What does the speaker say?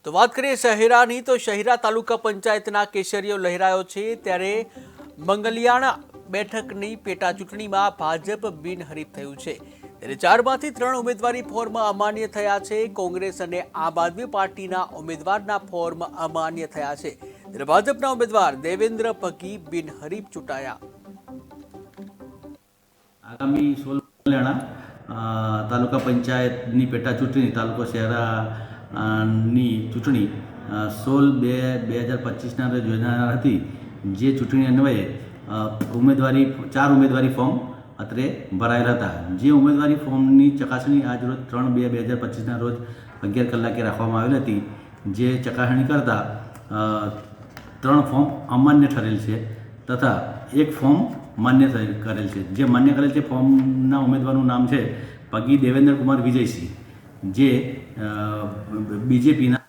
તો વાત કરીએ શહેરાની તો શહેરા તાલુકા પંચાયતના કેસરીઓ લહેરાયો છે ત્યારે મંગલિયાણા બેઠકની પેટા ચૂંટણીમાં ભાજપ બિનહરીફ થયું છે ત્યારે 4માંથી 3 ઉમેદવારી ફોર્મ અમાન્ય થયા છે। કોંગ્રેસ અને આમ આદમી પાર્ટીના ઉમેદવારના ફોર્મ અમાન્ય થયા છે ત્યારે ભાજપના ઉમેદવાર દેવેન્દ્ર પગી બિનહરીફ ચૂંટાયા। આગામી 16 તાલુકા પંચાયતની પેટા ચૂંટણી તાલુકો શહેરાની ચૂંટણી 16/2/2025ના રોજ યોજાનાર હતી। જે ચૂંટણી અન્વયે ચાર ઉમેદવારી ફોર્મ અત્રે ભરાયેલા હતા। જે ઉમેદવારી ફોર્મની ચકાસણી આજ રોજ 3/2/2025ના રોજ 11 કલાકે રાખવામાં આવેલ હતી। જે ચકાસણી કરતાં 3 ફોર્મ અમાન્ય ઠરેલ છે તથા એક ફોર્મ માન્ય કરેલ છે। જે માન્ય કરેલ છે ફોર્મના ઉમેદવારનું નામ છે પગી દેવેન્દ્ર કુમાર વિજયસિંહ, જે બીજેપીના